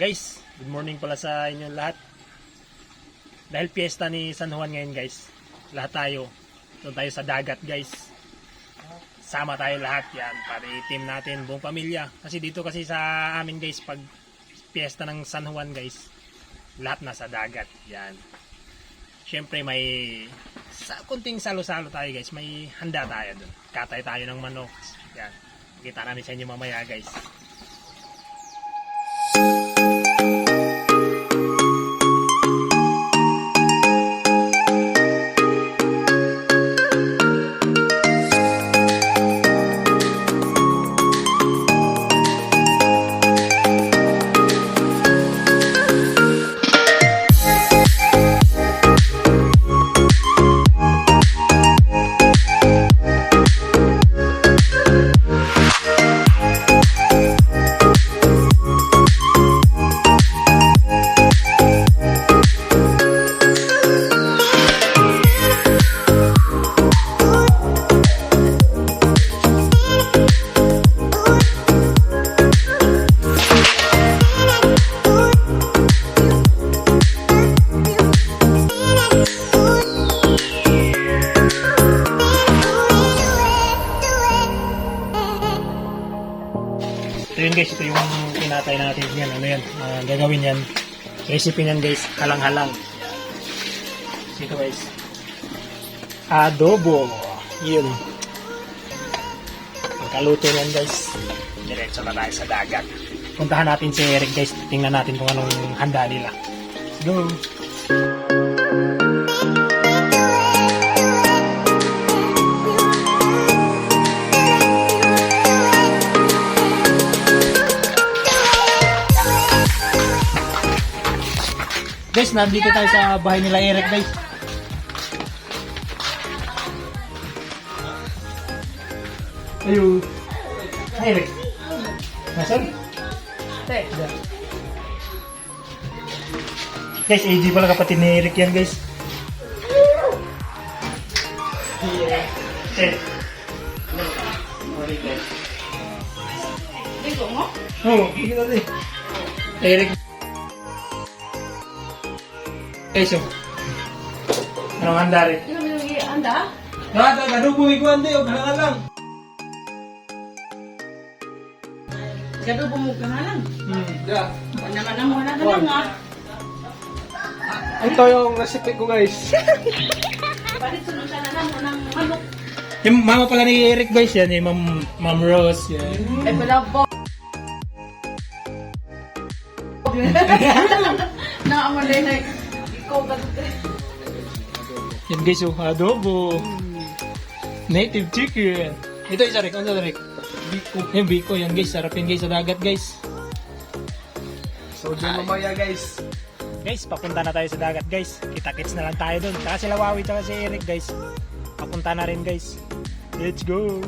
Guys, good morning pala sa inyo lahat. Dahil Fiesta ni San Juan ngayon guys, lahat tayo, doon tayo sa dagat guys. Sama tayo lahat yan, para i-team natin buong pamilya. Kasi dito kasi sa amin guys, pag Fiesta ng San Juan guys, lahat nasa dagat yan. Siyempre may kunting salo-salo tayo guys, may handa tayo doon. Katay tayo ng manok. Yan, kita namin sa inyo mamaya guys. Ito yun guys, ito yung pinatay natin yan. Ano yan? Gagawin yan. Recipe yan guys, halang-halang. Ito guys, adobo. Yun. Pagkaluto yan guys, diretso na tayo sa dagat. Puntahan natin si Eric guys, tingnan natin kung anong handa nila. Let's go! Guys, nandito tayo sa bahay nila Eric guys. Ayun. Eric. Nasaan? Guys, AG pala kapatid ni Eric yan guys. Oo, hindi natin. Eric. Guys, anong handa rin? Ano yung handa? Gadubuhin ko handa yun, kailangan lang. Gadubo mo ka na lang. Wala ka na muna ka lang ha. Ito yung recipe ko guys. Bakit sunod ka na lang ng manok? Yung mama pala ni Eric guys yan, yung Ma'am Rose yan. Eh pala po. Naamalay na ikaw ba? Yan guys, yung adobo. Native chicken. Ito isa Rick, ano Rick? Biko. Yung biko, yan guys, sarapin guys sa dagat guys. So dyan mamaya guys. Guys, papunta na tayo sa dagat guys. Kita-kits na lang tayo dun. Tsaka sila Wawi, tsaka si Eric guys. Papunta na rin guys. Let's go!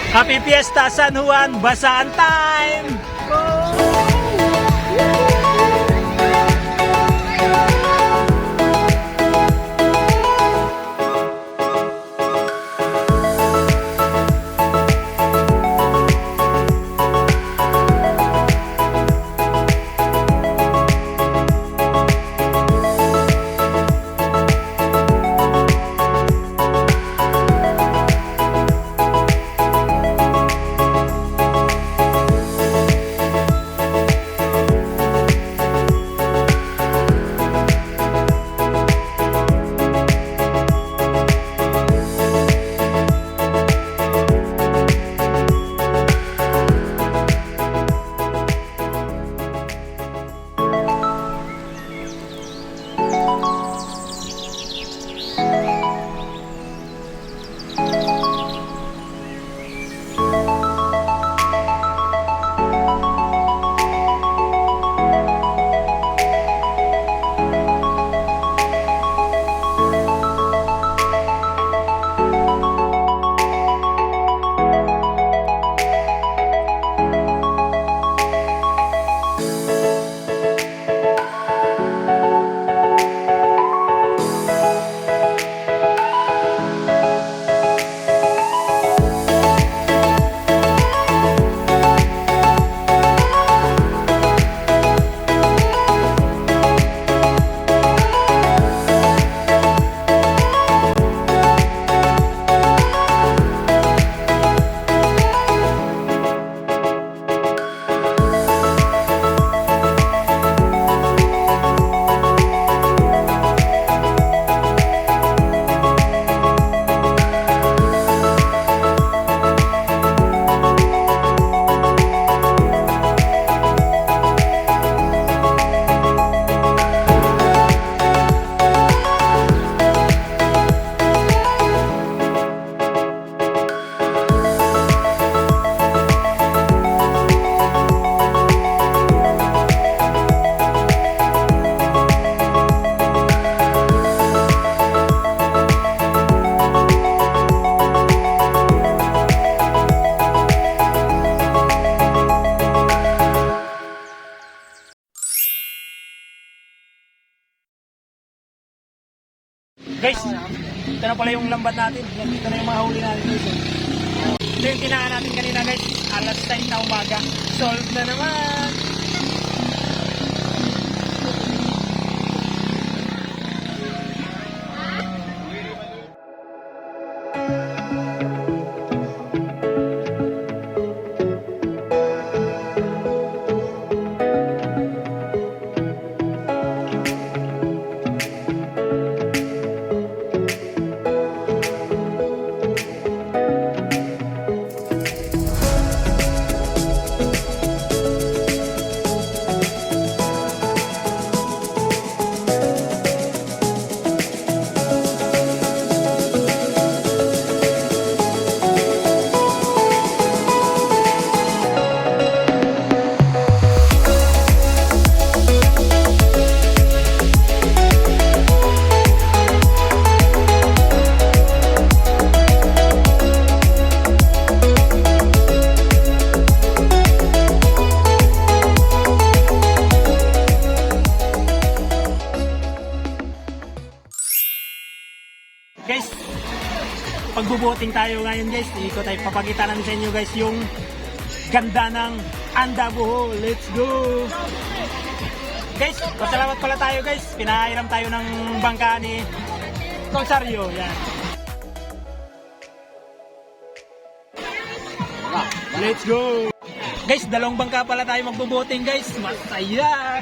Happy Fiesta San Juan! Basaan time! Guys, ito na pala yung lambat natin. Ito na yung mga huli natin guys. Ito yung tinahan natin kanina guys. Alas 10 na umaga. Solved na naman. Guys, pagbuboting tayo ngayon guys, ikot tayo, papakita namin sa inyo guys yung ganda ng BOHOL. Let's go! Guys, pasalamat pala tayo guys, pinahiram tayo ng bangka ni Konsario. Yan. Let's go! Guys, dalawang bangka pala tayo magbuboting guys. Masaya!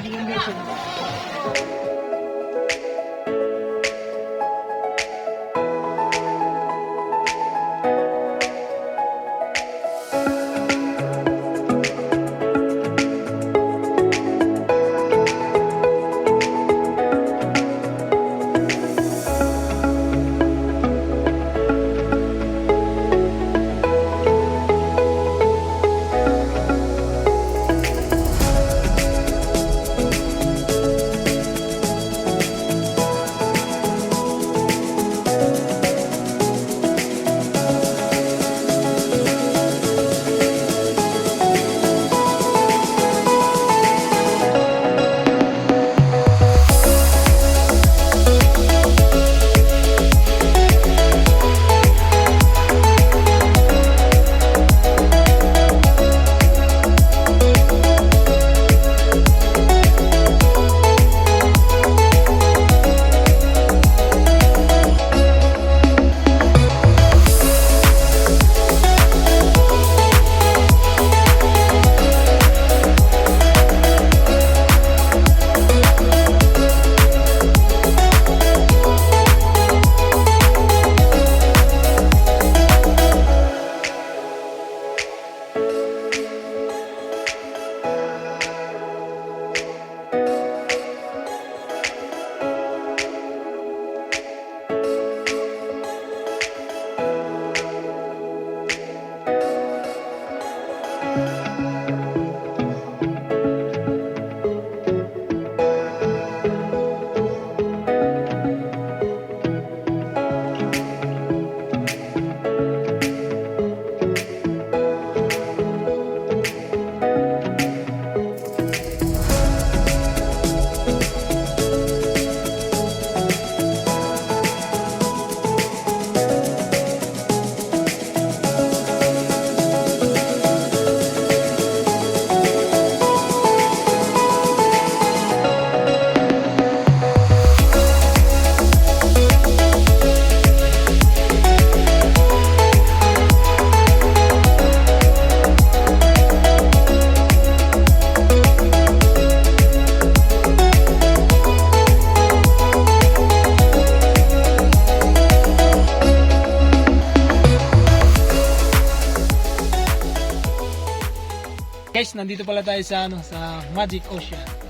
Guys, nandito pala tayo sa sa Magic Ocean.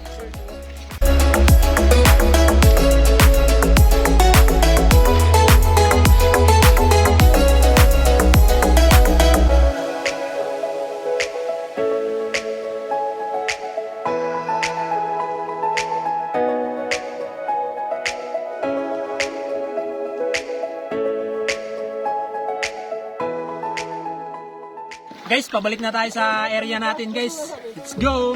Guys, pabalik na tayo sa area natin guys. Let's go!